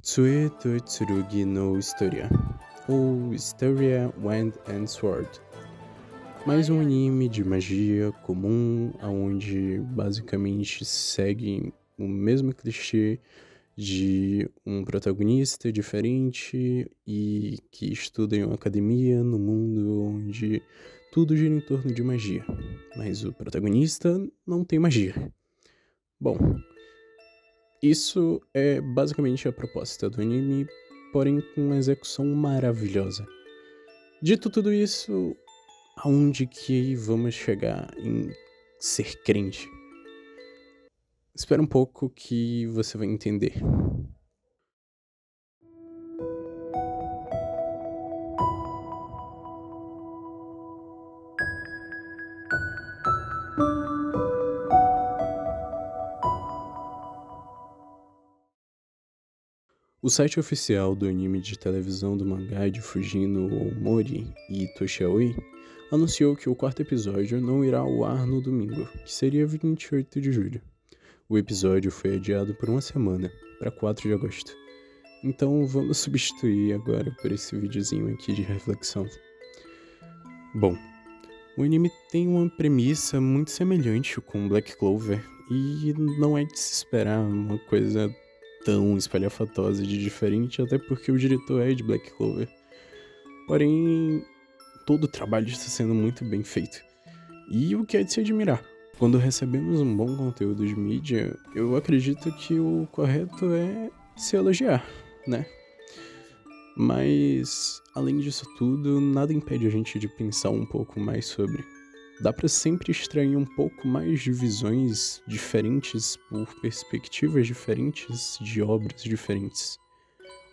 Tsue to Tsurugi no Historia, ou Historia Wind and Sword. Mais um anime de magia comum, onde basicamente segue o mesmo clichê de um protagonista diferente e que estuda em uma academia no mundo onde tudo gira em torno de magia. Mas o protagonista não tem magia. Bom, isso é basicamente a proposta do anime, porém com uma execução maravilhosa. Dito tudo isso, aonde que vamos chegar em ser crente? Espera um pouco que você vai entender. O site oficial do anime de televisão do mangá de Fujino Omori e Toshiaoi anunciou que o quarto episódio não irá ao ar no domingo, que seria 28 de julho. O episódio foi adiado por uma semana, para 4 de agosto. Então vamos substituir agora por esse videozinho aqui de reflexão. Bom, o anime tem uma premissa muito semelhante com Black Clover e não é de se esperar uma coisa tão espalhafatosa de diferente, até porque o diretor é de Black Clover. Porém, todo o trabalho está sendo muito bem feito. E o que é de se admirar? Quando recebemos um bom conteúdo de mídia, eu acredito que o correto é se elogiar, né? Mas, além disso tudo, nada impede a gente de pensar um pouco mais sobre. Dá pra sempre extrair um pouco mais de visões diferentes por perspectivas diferentes de obras diferentes.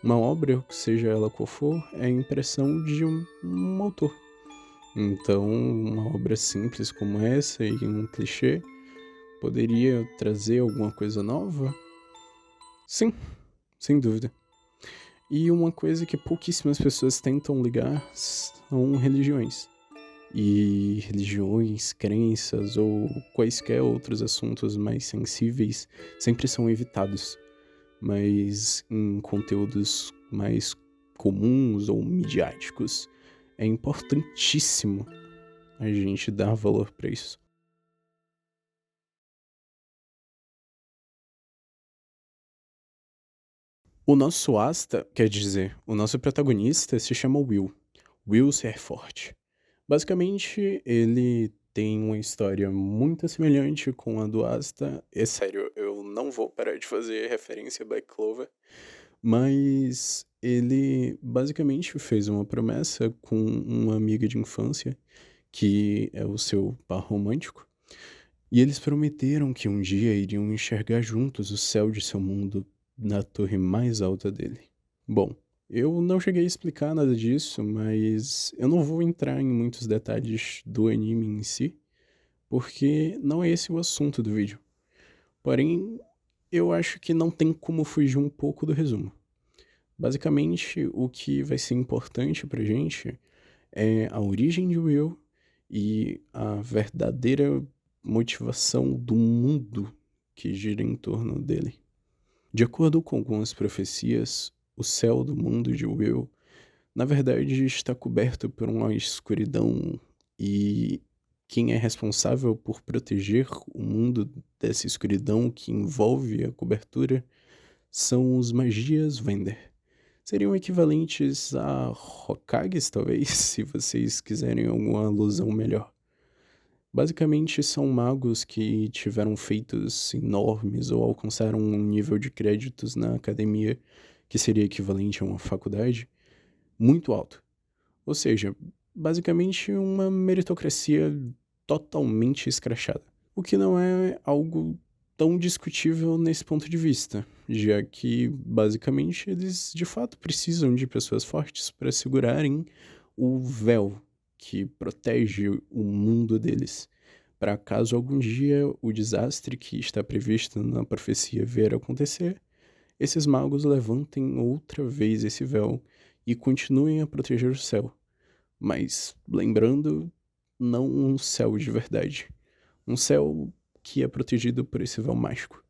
Uma obra, seja ela qual for, é a impressão de um autor. Então, uma obra simples como essa e um clichê poderia trazer alguma coisa nova? Sim, sem dúvida. E uma coisa que pouquíssimas pessoas tentam ligar são religiões. E religiões, crenças ou quaisquer outros assuntos mais sensíveis sempre são evitados. Mas em conteúdos mais comuns ou midiáticos, é importantíssimo a gente dar valor para isso. O nosso asta, quer dizer, o nosso protagonista se chama Will. Will ser forte. Basicamente, ele tem uma história muito semelhante com a do Asta. É sério, eu não vou parar de fazer referência a Black Clover, mas ele basicamente fez uma promessa com uma amiga de infância, que é o seu par romântico, e eles prometeram que um dia iriam enxergar juntos o céu de seu mundo na torre mais alta dele. Bom, eu não cheguei a explicar nada disso, mas eu não vou entrar em muitos detalhes do anime em si, porque não é esse o assunto do vídeo. Porém, eu acho que não tem como fugir um pouco do resumo. Basicamente, o que vai ser importante pra gente é a origem de Will e a verdadeira motivação do mundo que gira em torno dele. De acordo com algumas profecias, o céu do mundo de Will, na verdade, está coberto por uma escuridão e quem é responsável por proteger o mundo dessa escuridão que envolve a cobertura são os Magias Vender. Seriam equivalentes a Hokages, talvez, se vocês quiserem alguma alusão melhor. Basicamente, são magos que tiveram feitos enormes ou alcançaram um nível de créditos na academia, que seria equivalente a uma faculdade, muito alto. Ou seja, basicamente uma meritocracia totalmente escrachada. O que não é algo tão discutível nesse ponto de vista, já que basicamente eles de fato precisam de pessoas fortes para segurarem o véu que protege o mundo deles, para caso algum dia o desastre que está previsto na profecia vier a acontecer, esses magos levantem outra vez esse véu e continuem a proteger o céu. Mas, lembrando, não um céu de verdade. Um céu que é protegido por esse véu mágico.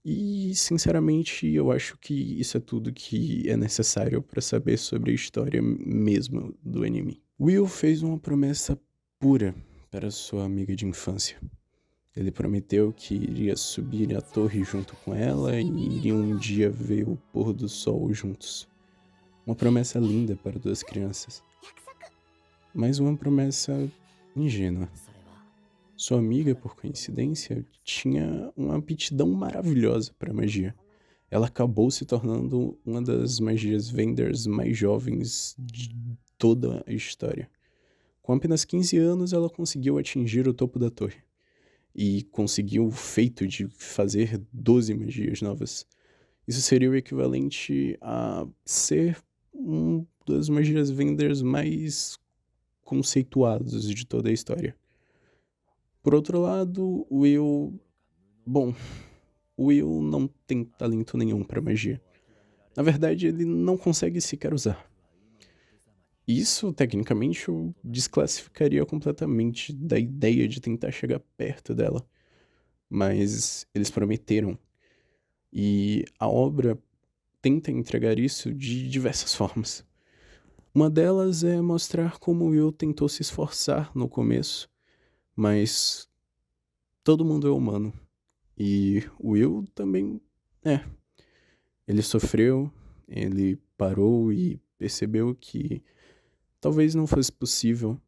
E, sinceramente, eu acho que isso é tudo que é necessário para saber sobre a história mesmo do anime. Will fez uma promessa pura para sua amiga de infância. Ele prometeu que iria subir a torre junto com ela e iriam um dia ver o pôr do sol juntos. Uma promessa linda para duas crianças, mas uma promessa ingênua. Sua amiga, por coincidência, tinha uma aptidão maravilhosa para magia. Ela acabou se tornando uma das magias vendors mais jovens de toda a história. Com apenas 15 anos, ela conseguiu atingir o topo da torre. E conseguiu o feito de fazer 12 magias novas. Isso seria o equivalente a ser um das magias vendors mais conceituados de toda a história. Por outro lado, Bom, o Will não tem talento nenhum para magia. Na verdade, ele não consegue sequer usar. Isso, tecnicamente, o desclassificaria completamente da ideia de tentar chegar perto dela. Mas eles prometeram. E a obra tenta entregar isso de diversas formas. Uma delas é mostrar como Will tentou se esforçar no começo, mas todo mundo é humano. E o Will também é. Ele sofreu, ele parou e percebeu que talvez não fosse possível.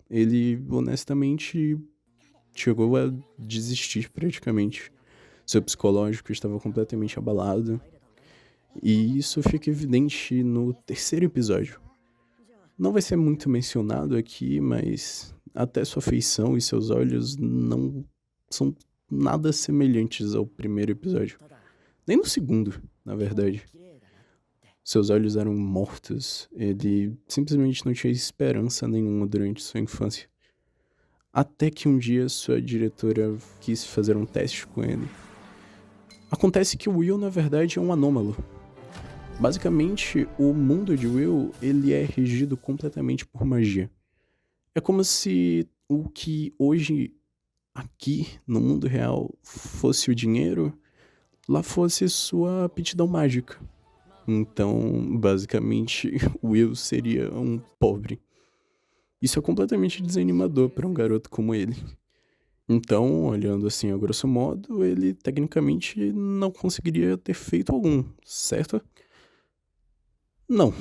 Ele, honestamente, chegou a desistir praticamente. Seu psicológico estava completamente abalado. E isso fica evidente no terceiro episódio. Não vai ser muito mencionado aqui, mas até sua feição e seus olhos não são nada semelhantes ao primeiro episódio. Nem no segundo, na verdade. Seus olhos eram mortos. Ele simplesmente não tinha esperança nenhuma durante sua infância. Até que um dia sua diretora quis fazer um teste com ele. Acontece que o Will, na verdade, é um anômalo. Basicamente, o mundo de Will, ele é regido completamente por magia. É como se o que hoje, aqui, no mundo real, fosse o dinheiro, lá fosse sua aptidão mágica. Então, basicamente, Will seria um pobre. Isso é completamente desanimador para um garoto como ele. Então, olhando assim a grosso modo, ele tecnicamente não conseguiria ter feito algum, certo? Não.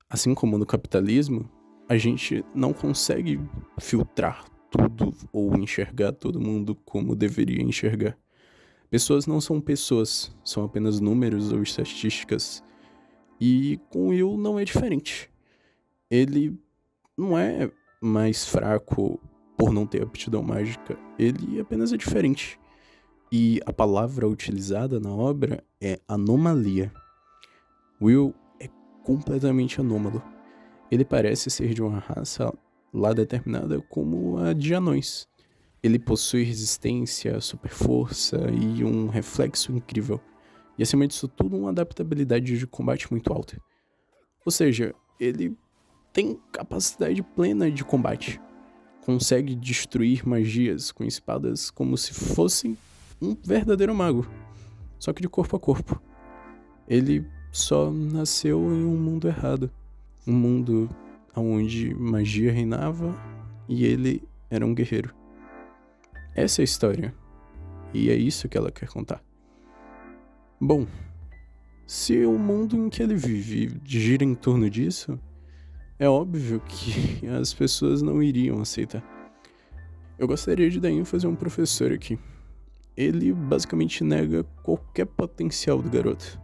Assim como no capitalismo, a gente não consegue filtrar tudo ou enxergar todo mundo como deveria enxergar. Pessoas não são pessoas, são apenas números ou estatísticas. E com Will não é diferente. Ele não é mais fraco por não ter aptidão mágica, ele apenas é diferente. E a palavra utilizada na obra é anomalia. Will é completamente anômalo. Ele parece ser de uma raça lá determinada como a de anões. Ele possui resistência, super força e um reflexo incrível. E acima disso tudo, uma adaptabilidade de combate muito alta. Ou seja, ele tem capacidade plena de combate. Consegue destruir magias com espadas como se fosse um verdadeiro mago. Só que de corpo a corpo. Ele só nasceu em um mundo errado. Um mundo onde magia reinava e ele era um guerreiro. Essa é a história. E é isso que ela quer contar. Bom, se o mundo em que ele vive gira em torno disso, é óbvio que as pessoas não iriam aceitar. Eu gostaria de dar ênfase a um professor aqui. Ele basicamente nega qualquer potencial do garoto.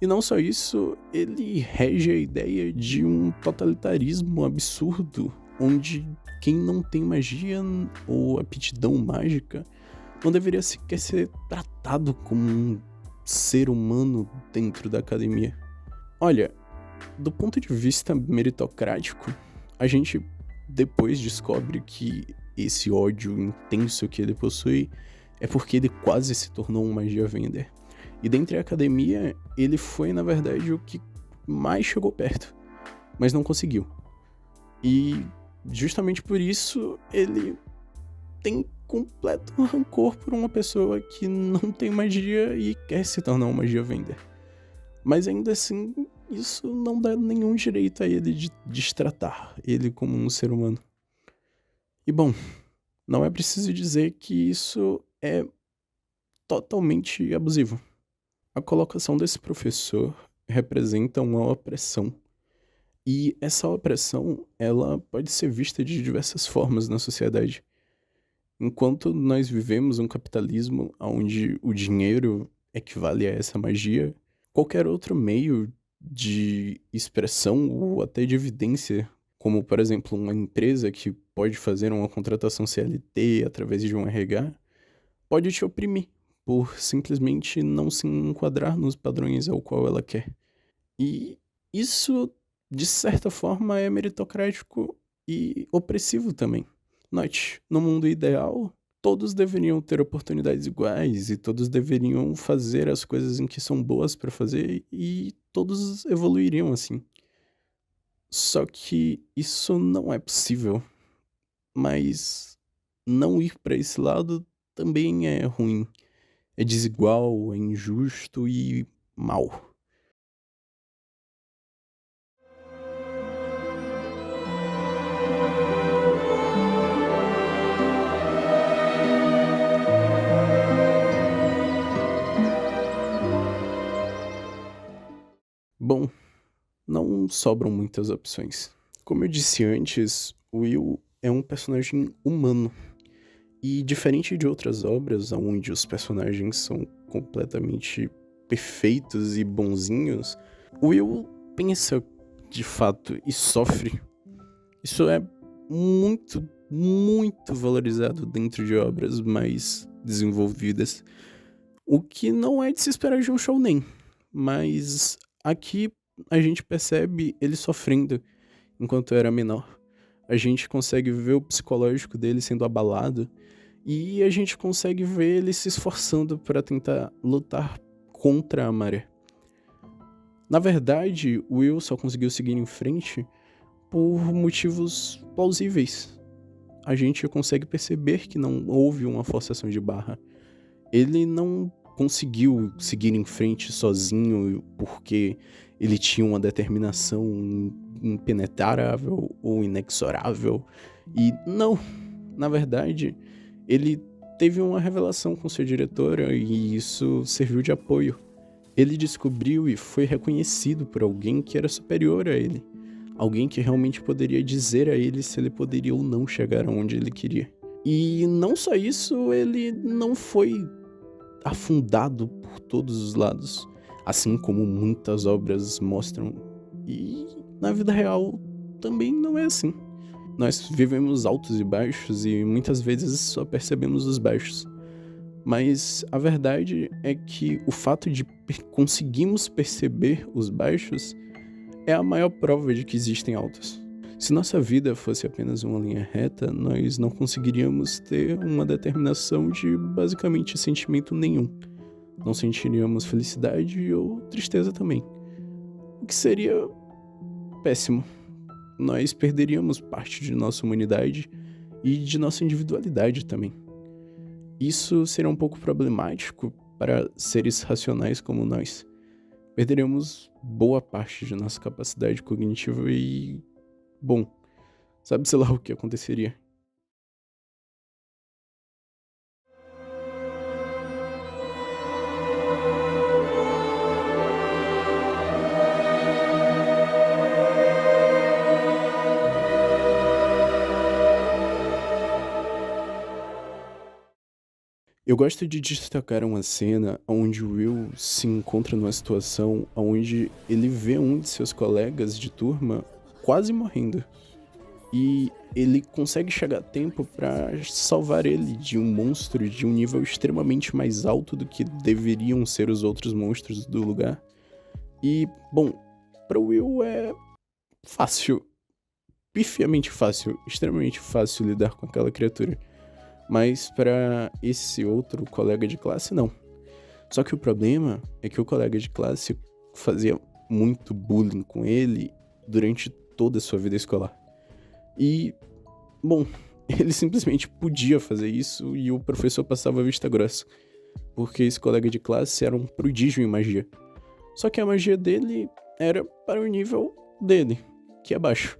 E não só isso, ele rege a ideia de um totalitarismo absurdo, onde quem não tem magia ou aptidão mágica não deveria sequer ser tratado como um ser humano dentro da academia. Olha, do ponto de vista meritocrático, a gente depois descobre que esse ódio intenso que ele possui é porque ele quase se tornou um magia vender. E dentre a academia, ele foi, na verdade, o que mais chegou perto, mas não conseguiu. E justamente por isso, ele tem completo rancor por uma pessoa que não tem magia e quer se tornar uma magia vender. Mas ainda assim, isso não dá nenhum direito a ele de destratar ele como um ser humano. E bom, não é preciso dizer que isso é totalmente abusivo. A colocação desse professor representa uma opressão. E essa opressão, ela pode ser vista de diversas formas na sociedade. Enquanto nós vivemos um capitalismo onde o dinheiro equivale a essa magia, qualquer outro meio de expressão ou até de evidência, como por exemplo uma empresa que pode fazer uma contratação CLT através de um RH, pode te oprimir por simplesmente não se enquadrar nos padrões ao qual ela quer. E isso, de certa forma, é meritocrático e opressivo também. Note, no mundo ideal, todos deveriam ter oportunidades iguais e todos deveriam fazer as coisas em que são boas para fazer e todos evoluiriam assim. Só que isso não é possível, mas não ir para esse lado também é ruim. É desigual, é injusto e mal. Bom, não sobram muitas opções. Como eu disse antes, Will é um personagem humano. E diferente de outras obras onde os personagens são completamente perfeitos e bonzinhos, Will pensa de fato e sofre. Isso é muito, muito valorizado dentro de obras mais desenvolvidas. O que não é de se esperar de um shounen, mas aqui a gente percebe ele sofrendo enquanto era menor. A gente consegue ver o psicológico dele sendo abalado e a gente consegue ver ele se esforçando para tentar lutar contra a maré. Na verdade, o Will só conseguiu seguir em frente por motivos plausíveis. A gente consegue perceber que não houve uma forçação de barra. Ele não conseguiu seguir em frente sozinho porque ele tinha uma determinação impenetrável ou inexorável. E não, na verdade, ele teve uma revelação com sua diretora e isso serviu de apoio. Ele descobriu e foi reconhecido por alguém que era superior a ele. Alguém que realmente poderia dizer a ele se ele poderia ou não chegar aonde ele queria. E não só isso, ele não foi afundado por todos os lados, assim como muitas obras mostram. E na vida real também não é assim. Nós vivemos altos e baixos e muitas vezes só percebemos os baixos. Mas a verdade é que o fato de conseguirmos perceber os baixos é a maior prova de que existem altos. Se nossa vida fosse apenas uma linha reta, nós não conseguiríamos ter uma determinação de basicamente sentimento nenhum. Não sentiríamos felicidade ou tristeza também. O que seria péssimo. Nós perderíamos parte de nossa humanidade e de nossa individualidade também. Isso seria um pouco problemático para seres racionais como nós. Perderíamos boa parte de nossa capacidade cognitiva e... bom, sabe-se lá o que aconteceria. Eu gosto de destacar uma cena onde o Will se encontra numa situação onde ele vê um de seus colegas de turma quase morrendo. E ele consegue chegar a tempo pra salvar ele de um monstro de um nível extremamente mais alto do que deveriam ser os outros monstros do lugar. E, bom, pra Will é fácil, pifiamente fácil, extremamente fácil lidar com aquela criatura. Mas para esse outro colega de classe, não. Só que o problema é que o colega de classe fazia muito bullying com ele durante toda a sua vida escolar. E, bom, Ele simplesmente podia fazer isso e o professor passava a vista grossa, porque esse colega de classe era um prodígio em magia. Só que a magia dele era para o nível dele, que é baixo.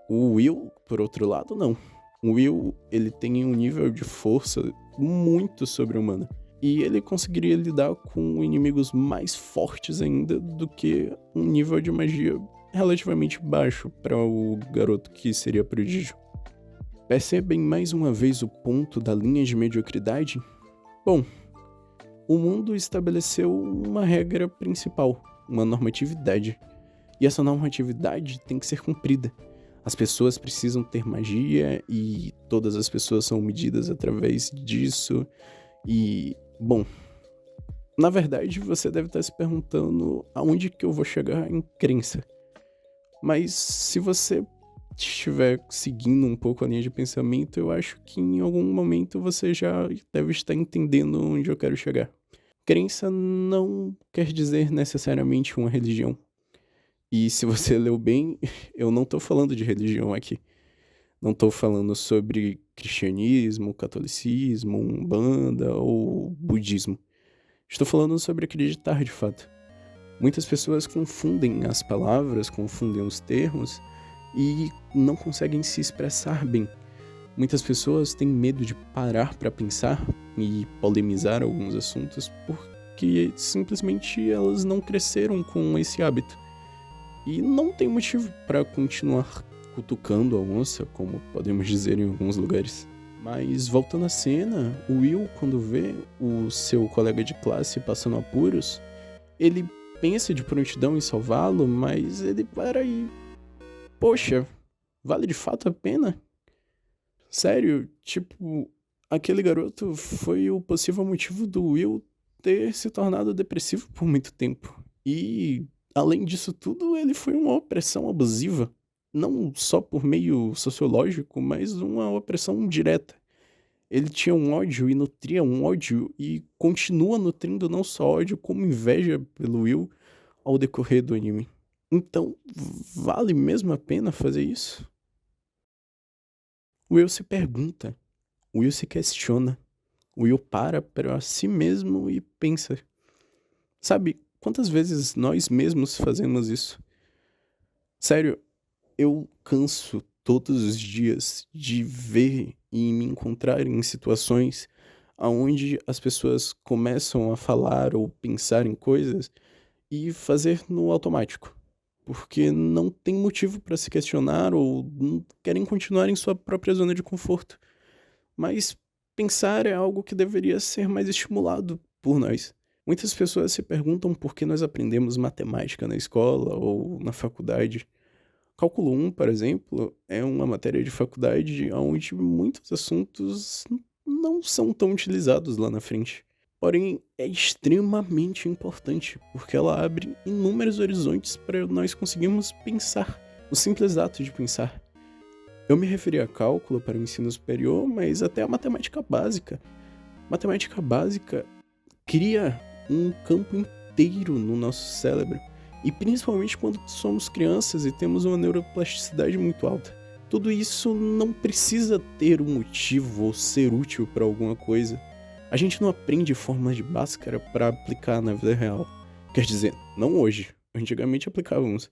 O Will, por outro lado, não. O Will, ele tem um nível de força muito sobre-humano. E ele conseguiria lidar com inimigos mais fortes ainda do que um nível de magia relativamente baixo para o garoto que seria prodígio. Percebem mais uma vez o ponto da linha de mediocridade? Bom, o mundo estabeleceu uma regra principal, uma normatividade. E essa normatividade tem que ser cumprida. As pessoas precisam ter magia e todas as pessoas são medidas através disso. E, bom, na verdade você deve estar se perguntando aonde que eu vou chegar em crença. Mas se você estiver seguindo um pouco a linha de pensamento, eu acho que em algum momento você já deve estar entendendo onde eu quero chegar. Crença não quer dizer necessariamente uma religião. E se você leu bem, eu não tô falando de religião aqui. Não tô falando sobre cristianismo, catolicismo, umbanda ou budismo. Estou falando sobre acreditar de fato. Muitas pessoas confundem as palavras, confundem os termos e não conseguem se expressar bem. Muitas pessoas têm medo de parar para pensar e polemizar alguns assuntos porque simplesmente elas não cresceram com esse hábito. E não tem motivo para continuar cutucando a onça, como podemos dizer em alguns lugares. Mas voltando à cena, o Will, quando vê o seu colega de classe passando apuros, ele pensa de prontidão em salvá-lo, mas ele para e... Poxa, vale de fato a pena? Sério, tipo, aquele garoto foi o possível motivo do Will ter se tornado depressivo por muito tempo. E, além disso tudo, ele foi uma opressão abusiva. Não só por meio sociológico, mas uma opressão direta. Ele tinha um ódio e nutria um ódio e continua nutrindo não só ódio, como inveja pelo Will ao decorrer do anime. Então, vale mesmo a pena fazer isso? O Will se pergunta, o Will se questiona, o Will para si mesmo e pensa. Sabe, quantas vezes nós mesmos fazemos isso? Sério, eu canso todos os dias de ver e me encontrar em situações onde as pessoas começam a falar ou pensar em coisas e fazer no automático, porque não tem motivo para se questionar ou querem continuar em sua própria zona de conforto. Mas pensar é algo que deveria ser mais estimulado por nós. Muitas pessoas se perguntam por que nós aprendemos matemática na escola ou na faculdade. Cálculo 1, por exemplo, é uma matéria de faculdade onde muitos assuntos não são tão utilizados lá na frente. Porém, é extremamente importante, porque ela abre inúmeros horizontes para nós conseguirmos pensar. O simples ato de pensar. Eu me referi a cálculo para o ensino superior, mas até a matemática básica. Matemática básica cria um campo inteiro no nosso cérebro, e principalmente quando somos crianças e temos uma neuroplasticidade muito alta. Tudo isso não precisa ter um motivo ou ser útil para alguma coisa. A gente não aprende fórmulas de Bhaskara para aplicar na vida real. Quer dizer, não hoje. Antigamente aplicávamos.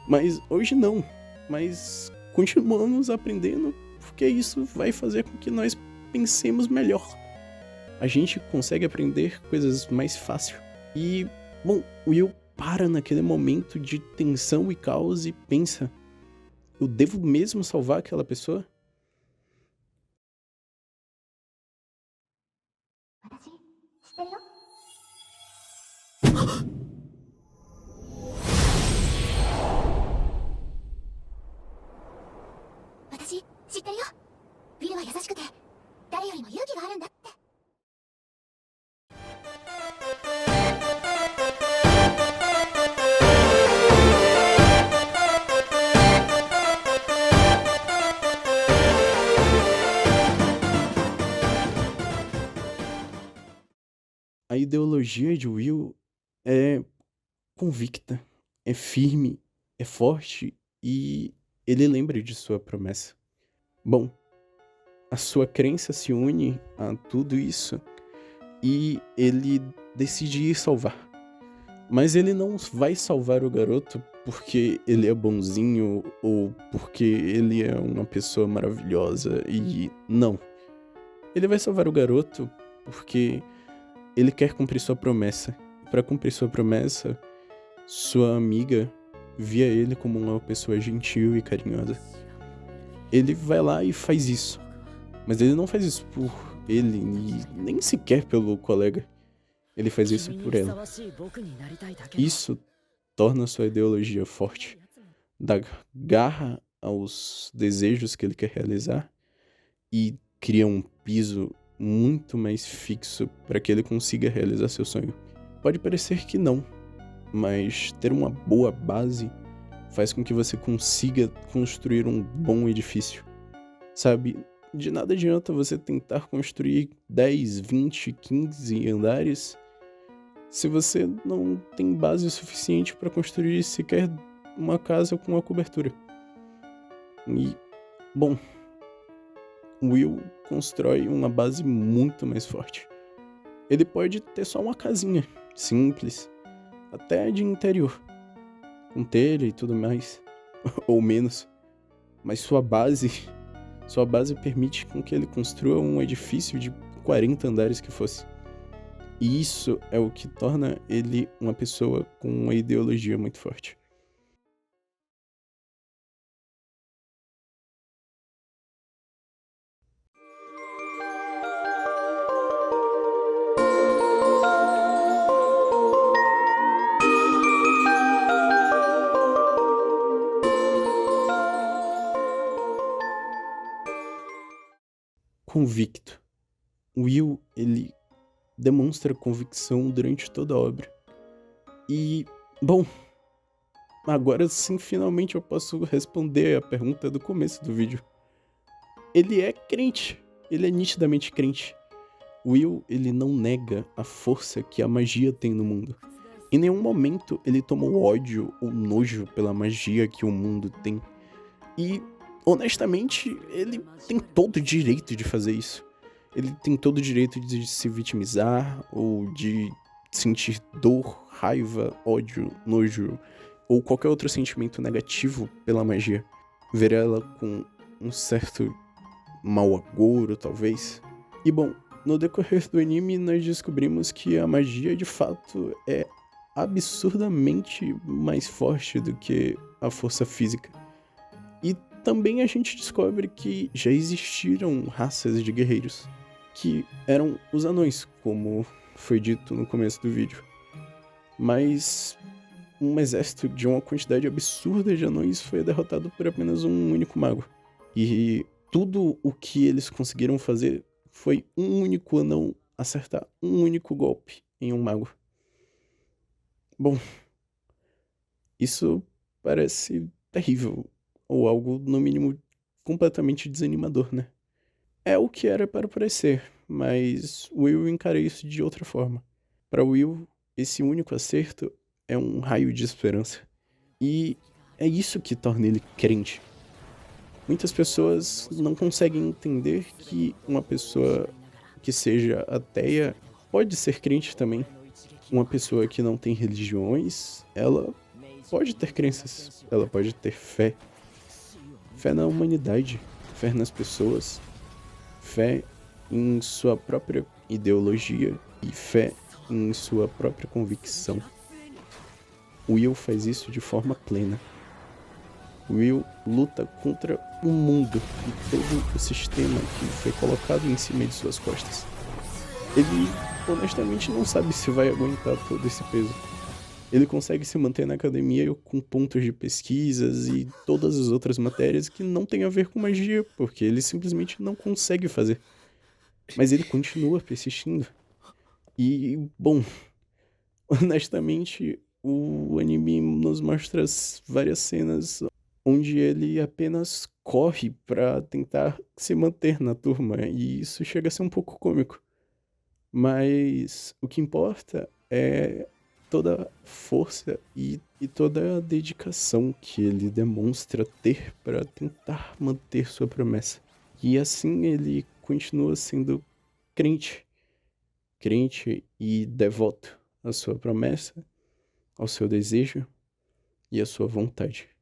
Mas hoje não. Mas continuamos aprendendo porque isso vai fazer com que nós pensemos melhor. A gente consegue aprender coisas mais fácil. E, bom, o Will para naquele momento de tensão e caos e pensa: eu devo mesmo salvar aquela pessoa? 私知ってるよ。私知ってるよ。ウィルは優しくて誰よりも勇気があるんだって。A ideologia de Will é convicta, é firme, é forte e ele lembra de sua promessa. Bom, a sua crença se une a tudo isso e ele decide ir salvar. Mas ele não vai salvar o garoto porque ele é bonzinho ou porque ele é uma pessoa maravilhosa e não. Ele vai salvar o garoto porque ele quer cumprir sua promessa. Para cumprir sua promessa, sua amiga via ele como uma pessoa gentil e carinhosa. Ele vai lá e faz isso. Mas ele não faz isso por ele e nem sequer pelo colega. Ele faz isso por ela. Isso torna sua ideologia forte. Dá garra aos desejos que ele quer realizar e cria um piso muito mais fixo para que ele consiga realizar seu sonho. Pode parecer que não, mas ter uma boa base faz com que você consiga construir um bom edifício. Sabe, de nada adianta você tentar construir 10, 20, 15 andares se você não tem base suficiente para construir sequer uma casa com uma cobertura. E, bom, Will constrói uma base muito mais forte. Ele pode ter só uma casinha, simples, até de interior, com telha e tudo mais, ou menos, mas sua base permite com que ele construa um edifício de 40 andares que fosse. E isso é o que torna ele uma pessoa com uma ideologia muito forte. Convicto. Will, ele demonstra convicção durante toda a obra. E, bom, agora sim finalmente eu posso responder a pergunta do começo do vídeo. Ele é crente, ele é nitidamente crente. Will, ele não nega a força que a magia tem no mundo. Em nenhum momento ele tomou ódio ou nojo pela magia que o mundo tem. E, honestamente, ele tem todo o direito de fazer isso. Ele tem todo o direito de se vitimizar ou de sentir dor, raiva, ódio, nojo ou qualquer outro sentimento negativo pela magia. Ver ela com um certo mau agouro, talvez. E bom, no decorrer do anime nós descobrimos que a magia de fato é absurdamente mais forte do que a força física. E também a gente descobre que já existiram raças de guerreiros, que eram os anões, como foi dito no começo do vídeo. Mas um exército de uma quantidade absurda de anões foi derrotado por apenas um único mago. E tudo o que eles conseguiram fazer foi um único anão acertar um único golpe em um mago. Bom, isso parece terrível, ou algo, no mínimo, completamente desanimador, né? É o que era para parecer, mas Will encara isso de outra forma. Para Will, esse único acerto é um raio de esperança. E é isso que torna ele crente. Muitas pessoas não conseguem entender que uma pessoa que seja ateia pode ser crente também. Uma pessoa que não tem religiões, ela pode ter crenças, ela pode ter fé. Fé na humanidade, fé nas pessoas, fé em sua própria ideologia e fé em sua própria convicção. Will faz isso de forma plena. Will luta contra o mundo e todo o sistema que foi colocado em cima de suas costas. Ele, honestamente, não sabe se vai aguentar todo esse peso. Ele consegue se manter na academia com pontos de pesquisas e todas as outras matérias que não tem a ver com magia, porque ele simplesmente não consegue fazer. Mas ele continua persistindo. E, bom, honestamente, o anime nos mostra várias cenas onde ele apenas corre pra tentar se manter na turma, e isso chega a ser um pouco cômico. Mas o que importa é toda a força e toda a dedicação que ele demonstra ter para tentar manter sua promessa. E assim ele continua sendo crente, crente e devoto à sua promessa, ao seu desejo e à sua vontade.